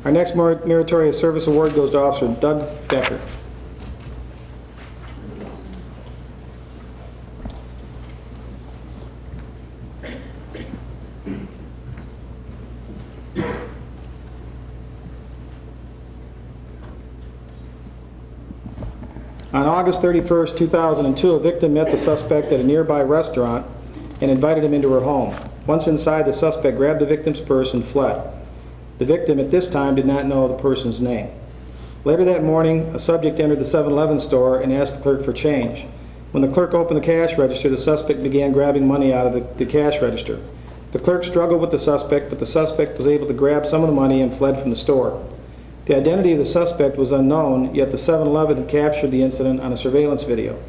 Our next meritorious service award goes to Officer Doug Decker. On August 31st, 2002, a victim met the suspect at a nearby restaurant and invited him into her home. Once inside, the suspect grabbed the victim's purse and fled. The victim at this time did not know the person's name. Later that morning, a subject entered the 7-Eleven store and asked the clerk for change. When the clerk opened the cash register, the suspect began grabbing money out of the cash register. The clerk struggled with the suspect, but the suspect was able to grab some of the money and fled from the store. The identity of the suspect was unknown, yet the 7-Eleven had captured the incident on a surveillance video.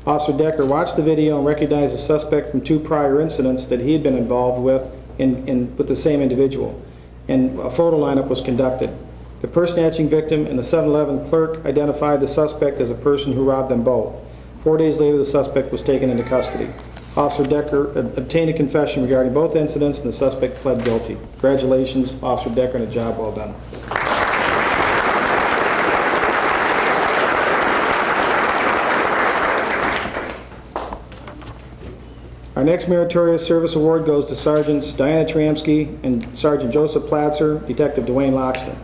Officer Decker watched the video and recognized the suspect from 2 prior incidents that he had been involved with with the same individual, and a photo lineup was conducted. The purse-snatching victim and the 7-Eleven clerk identified the suspect as a person who robbed them both. 4 days later, the suspect was taken into custody. Officer Decker obtained a confession regarding both incidents, and the suspect pled guilty. Congratulations, Officer Decker, and a job well done. Our next meritorious service award goes to Sergeants Diana Tramsky and Sergeant Joseph Platzer, Detective Dwayne Loxton.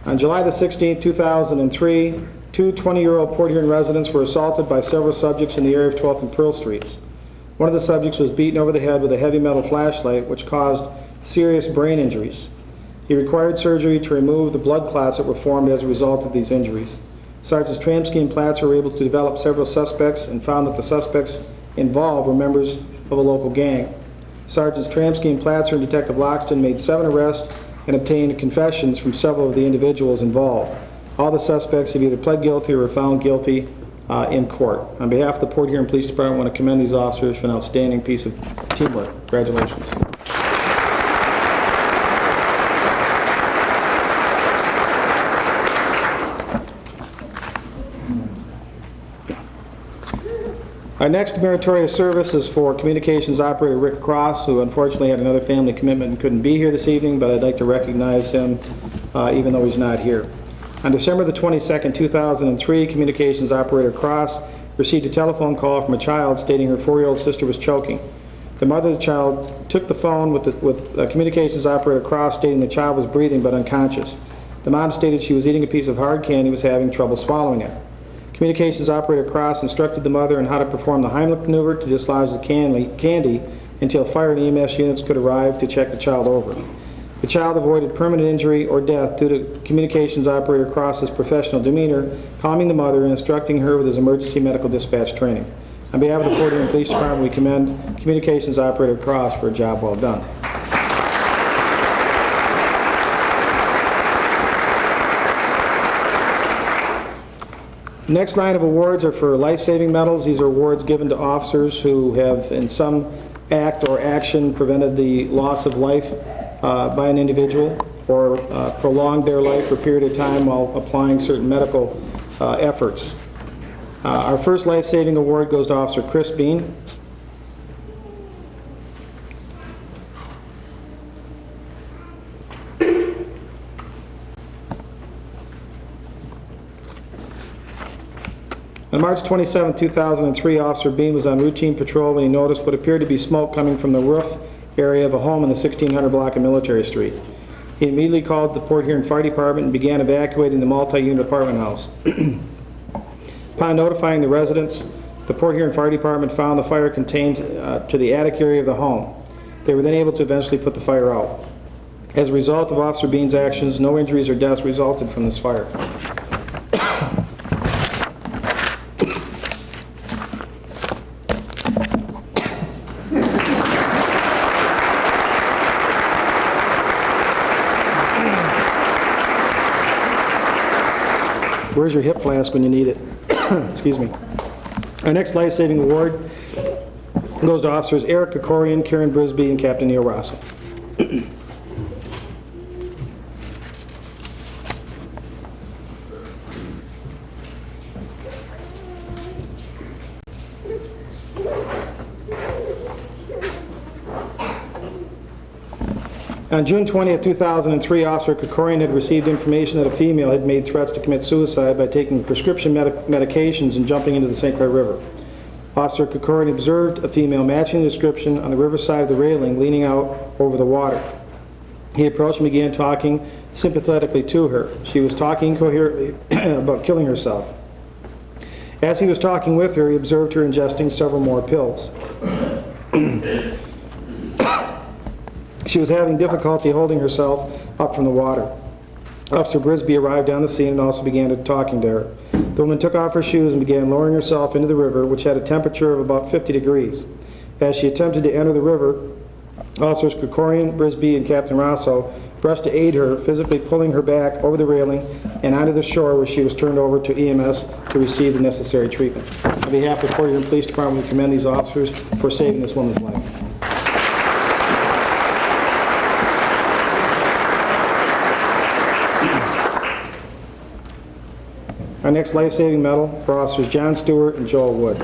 On July the 16th, 2003, 2 20-year-old Port Huron residents were assaulted by several subjects in the area of 12th and Pearl Streets. One of the subjects was beaten over the head with a heavy metal flashlight, which caused serious brain injuries. He required surgery to remove the blood clots that were formed as a result of these injuries. Sergeants Tramsky and Platzer were able to develop several suspects and found that the suspects involved were members of a local gang. Sergeants Tramsky and Platzer and Detective Loxton made 7 arrests and obtained confessions from several of the individuals involved. All the suspects have either pled guilty or were found guilty in court. On behalf of the Port Huron Police Department, I want to commend these officers for an outstanding piece of teamwork. Congratulations. Our next meritorious service is for Communications Operator Rick Cross, who unfortunately had another family commitment and couldn't be here this evening, but I'd like to recognize him even though he's not here. On December the 22nd, 2003, Communications Operator Cross received a telephone call from a child stating her 4-year-old sister was choking. The mother of the child took the phone with Communications Operator Cross stating the child was breathing but unconscious. The mom stated she was eating a piece of hard candy and was having trouble swallowing it. Communications Operator Cross instructed the mother on how to perform the Heimlich maneuver to dislodge the candy until fire and EMS units could arrive to check the child over. The child avoided permanent injury or death due to Communications Operator Cross's professional demeanor, calming the mother and instructing her with his emergency medical dispatch training. On behalf of the Port Huron Police Department, we commend Communications Operator Cross for a job well done. The next line of awards are for life-saving medals. These are awards given to officers who have, in some act or action, prevented the loss of life by an individual or prolonged their life for a period of time while applying certain medical efforts. Our first life-saving award goes to Officer Chris Bean. On March 27, 2003, Officer Bean was on routine patrol when he noticed what appeared to be smoke coming from the roof area of a home in the 1600 block of Military Street. He immediately called the Port Huron Fire Department and began evacuating the multi-unit apartment house. Upon notifying the residents, the Port Huron Fire Department found the fire contained to the attic area of the home. They were then able to eventually put the fire out. As a result of Officer Bean's actions, no injuries or deaths resulted from this fire. Where's your hip flask when you need it? Excuse me. Our next life-saving award goes to Officers Eric Kokorian, Karen Brisby, and Captain Neil Rosso. On June 20th, 2003, Officer Kokorian had received information that a female had made threats to commit suicide by taking prescription medications and jumping into the St. Clair River. Officer Kokorian observed a female matching the description on the riverside of the railing, leaning out over the water. He approached and began talking sympathetically to her. She was talking incoherently about killing herself. As he was talking with her, he observed her ingesting several more pills. She was having difficulty holding herself up from the water. Officer Brisby arrived on the scene and also began talking to her. The woman took off her shoes and began lowering herself into the river, which had a temperature of about 50 degrees. As she attempted to enter the river, Officers Kokorian, Brisby, and Captain Rosso rushed to aid her, physically pulling her back over the railing and onto the shore, where she was turned over to EMS to receive the necessary treatment. On behalf of the Port Huron Police Department, we commend these officers for saving this woman's life. Our next life-saving medal for Officers John Stewart and Joel Wood.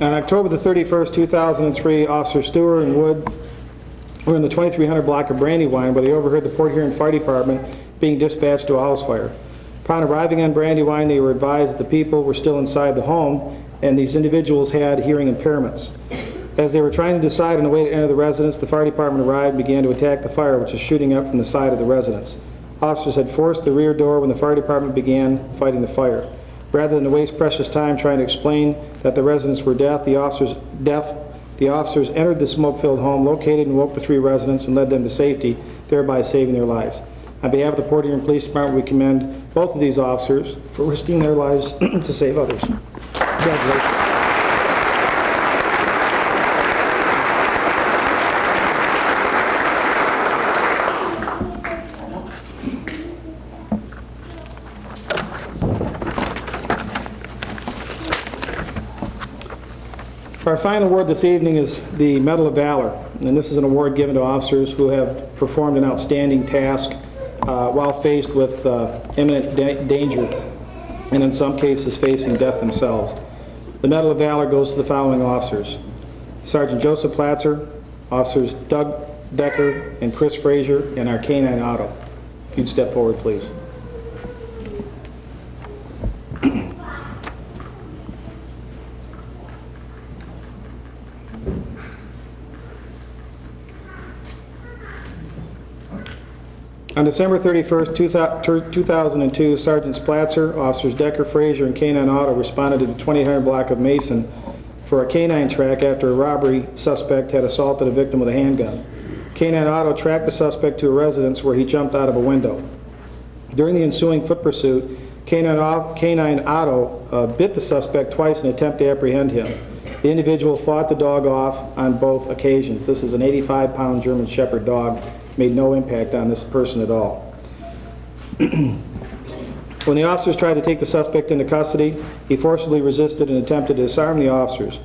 On October the 31st, 2003, Officer Stewart and Wood were in the 2300 block of Brandywine, where they overheard the Port Huron Fire Department being dispatched to a house fire. Upon arriving on Brandywine, they were advised that the people were still inside the home, and these individuals had hearing impairments. As they were trying to decide on a way to enter the residence, the fire department arrived and began to attack the fire, which was shooting up from the side of the residence. Officers had forced the rear door when the fire department began fighting the fire. Rather than to waste precious time trying to explain that the residents were deaf, the officers entered the smoke-filled home, located and woke the three residents, and led them to safety, thereby saving their lives. On behalf of the Port Huron Police Department, we commend both of these officers for risking their lives to save others. Congratulations. Our final award this evening is the Medal of Valor, and this is an award given to officers who have performed an outstanding task while faced with imminent danger, and in some cases facing death themselves. The Medal of Valor goes to the following officers: Sergeant Joseph Platzer, Officers Doug Decker and Chris Frazier, and our K-9 Auto. If you'd step forward, please. On December 31st, 2002, Sergeants Platzer, Officers Decker, Frazier, and K-9 Auto responded to the 2800 block of Mason for a K-9 track after a robbery suspect had assaulted a victim with a handgun. K-9 Auto tracked the suspect to a residence where he jumped out of a window. During the ensuing foot pursuit, K-9 Auto bit the suspect twice in an attempt to apprehend him. The individual fought the dog off on both occasions. This is an 85-pound German Shepherd dog. Made no impact on this person at all. When the officers tried to take the suspect into custody, he forcibly resisted and attempted to disarm the officers.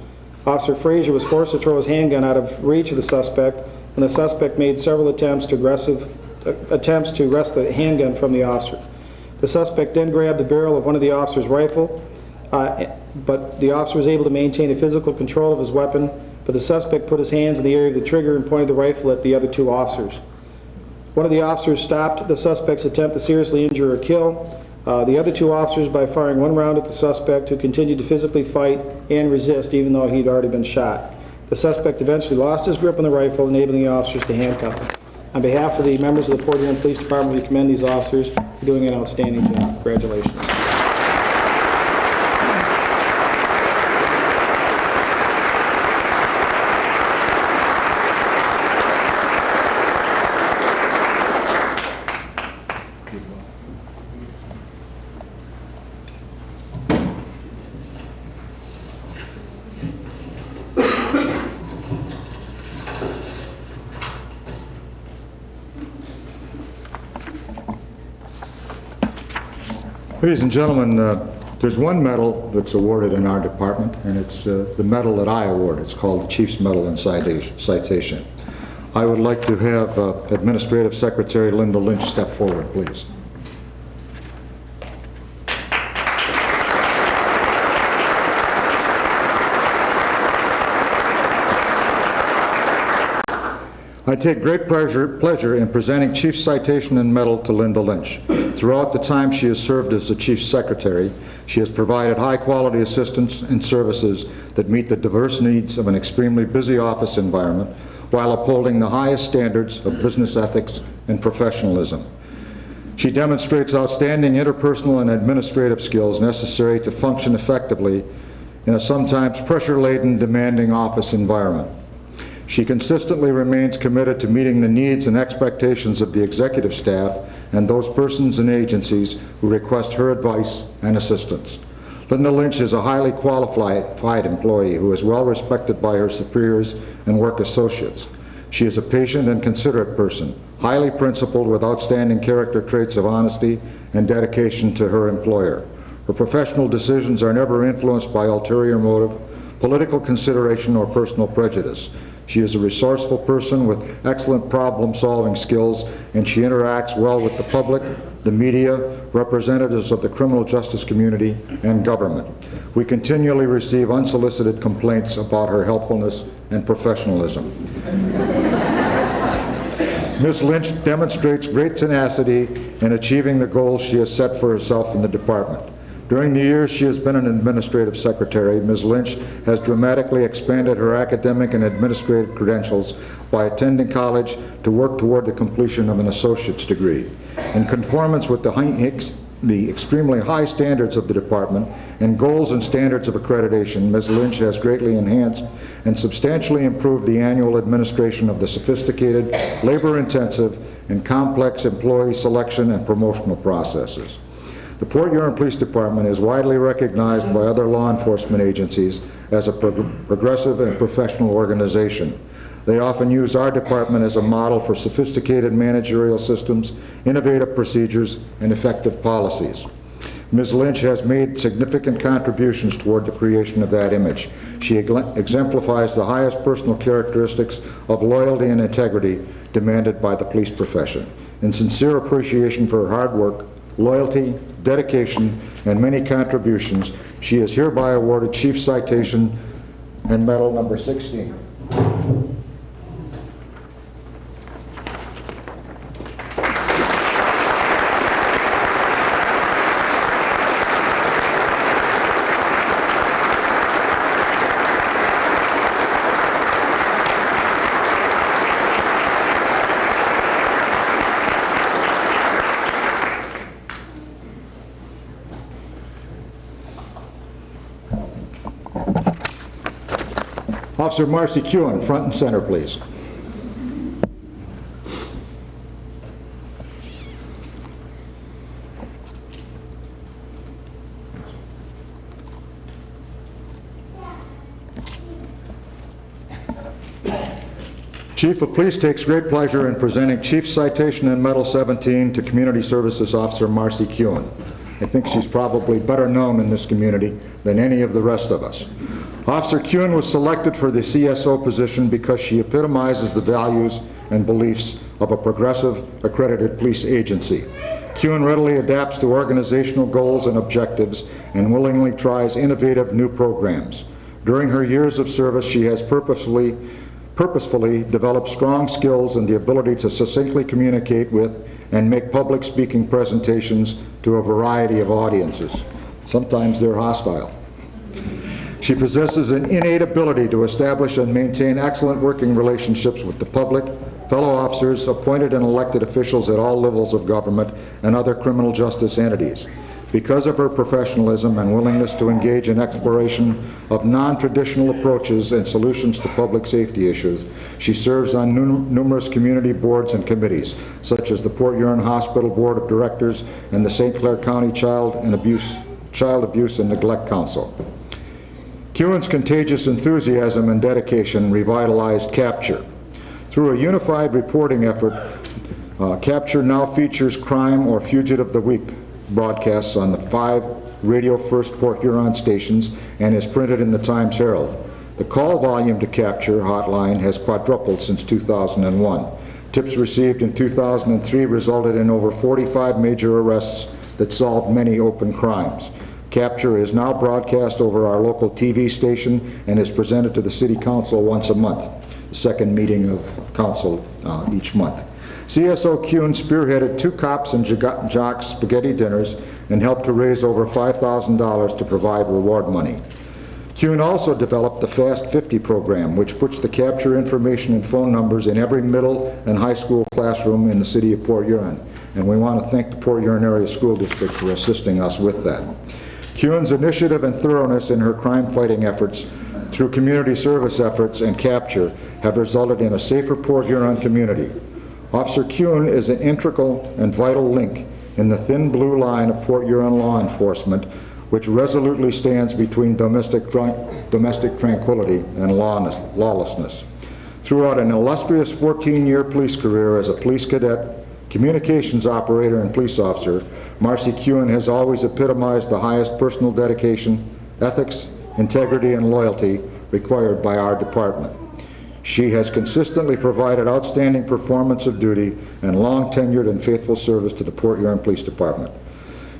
Officer Frazier was forced to throw his handgun out of reach of the suspect, and the suspect made several attempts to wrest the handgun from the officer. The suspect then grabbed the barrel of one of the officer's rifle, but the officer was able to maintain a physical control of his weapon, but the suspect put his hands in the area of the trigger and pointed the rifle at the other two officers. One of the officers stopped the suspect's attempt to seriously injure or kill. The other 2 officers by firing 1 round at the suspect, who continued to physically fight and resist even though he'd already been shot. The suspect eventually lost his grip on the rifle, enabling the officers to handcuff him. On behalf of the members of the Port Huron Police Department, we commend these officers for doing an outstanding job. Congratulations. Ladies and gentlemen, there's one medal that's awarded in our department, and it's the medal that I award. It's called the Chief's Medal and Citation. I would like to have Administrative Secretary Linda Lynch step forward, please. I take great pleasure in presenting Chief's Citation and Medal to Linda Lynch. Throughout the time she has served as the Chief's Secretary, she has provided high-quality assistance and services that meet the diverse needs of an extremely busy office environment while upholding the highest standards of business ethics and professionalism. She demonstrates outstanding interpersonal and administrative skills necessary to function effectively in a sometimes pressure-laden, demanding office environment. She consistently remains committed to meeting the needs and expectations of the executive staff and those persons and agencies who request her advice and assistance. Linda Lynch is a highly qualified employee who is well respected by her superiors and work associates. She is a patient and considerate person, highly principled with outstanding character traits of honesty and dedication to her employer. Her professional decisions are never influenced by ulterior motive, political consideration, or personal prejudice. She is a resourceful person with excellent problem-solving skills, and she interacts well with the public, the media, representatives of the criminal justice community, and government. We continually receive unsolicited complaints about her helpfulness and professionalism. Ms. Lynch demonstrates great tenacity in achieving the goals she has set for herself in the department. During the years she has been an administrative secretary, Ms. Lynch has dramatically expanded her academic and administrative credentials by attending college to work toward the completion of an associate's degree. In conformance with the extremely high standards of the department and goals and standards of accreditation, Ms. Lynch has greatly enhanced and substantially improved the annual administration of the sophisticated, labor-intensive, and complex employee selection and promotional processes. The Port Huron Police Department is widely recognized by other law enforcement agencies as a progressive and professional organization. They often use our department as a model for sophisticated managerial systems, innovative procedures, and effective policies. Ms. Lynch has made significant contributions toward the creation of that image. She exemplifies the highest personal characteristics of loyalty and integrity demanded by the police profession. In sincere appreciation for her hard work, loyalty, dedication, and many contributions, she is hereby awarded Chief's Citation and Medal number 16. Officer Marcy Kewen, front and center, please. Chief of Police takes great pleasure in presenting Chief's Citation and Medal 17 to Community Services Officer Marcy Kewen. I think she's probably better known in this community than any of the rest of us. Officer Kewen was selected for the CSO position because she epitomizes the values and beliefs of a progressive, accredited police agency. Kewen readily adapts to organizational goals and objectives and willingly tries innovative new programs. During her years of service, she has purposefully developed strong skills and the ability to succinctly communicate with and make public speaking presentations to a variety of audiences. Sometimes they're hostile. She possesses an innate ability to establish and maintain excellent working relationships with the public, fellow officers, appointed and elected officials at all levels of government, and other criminal justice entities. Because of her professionalism and willingness to engage in exploration of non-traditional approaches and solutions to public safety issues, she serves on numerous community boards and committees, such as the Port Huron Hospital Board of Directors and the St. Clair County Child Abuse and Neglect Council. Kuhn's contagious enthusiasm and dedication revitalized Capture. Through a unified reporting effort, Capture now features Crime or Fugitive of the Week broadcasts on the 5 Radio First Port Huron stations and is printed in the Times Herald. The call volume to Capture hotline has quadrupled since 2001. Tips received in 2003 resulted in over 45 major arrests that solved many open crimes. Capture is now broadcast over our local TV station and is presented to the City Council once a month, the second meeting of Council each month. CSO Kuhn spearheaded 2 Cops and Jocks spaghetti dinners and helped to raise over $5,000 to provide reward money. Kuhn also developed the Fast 50 program, which puts the Capture information and phone numbers in every middle and high school classroom in the city of Port Huron. And we want to thank the Port Huron Area School District for assisting us with that. Kuhn's initiative and thoroughness in her crime-fighting efforts through community service efforts and Capture have resulted in a safer Port Huron community. Officer Kuhn is an integral and vital link in the thin blue line of Port Huron law enforcement, which resolutely stands between domestic tranquility and lawlessness. Throughout an illustrious 14-year police career as a police cadet, communications operator, and police officer, Marcy Kuhn has always epitomized the highest personal dedication, ethics, integrity, and loyalty required by our department. She has consistently provided outstanding performance of duty and long-tenured and faithful service to the Port Huron Police Department.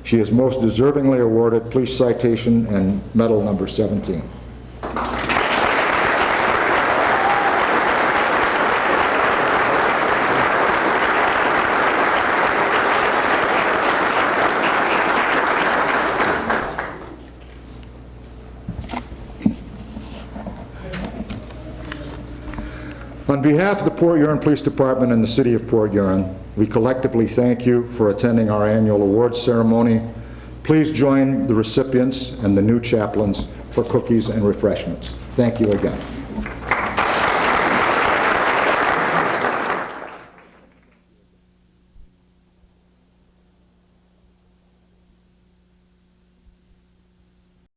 She is most deservingly awarded Police Citation and Medal number 17. On behalf of the Port Huron Police Department and the City of Port Huron, we collectively thank you for attending our annual awards ceremony. Please join the recipients and the new chaplains for cookies and refreshments. Thank you again.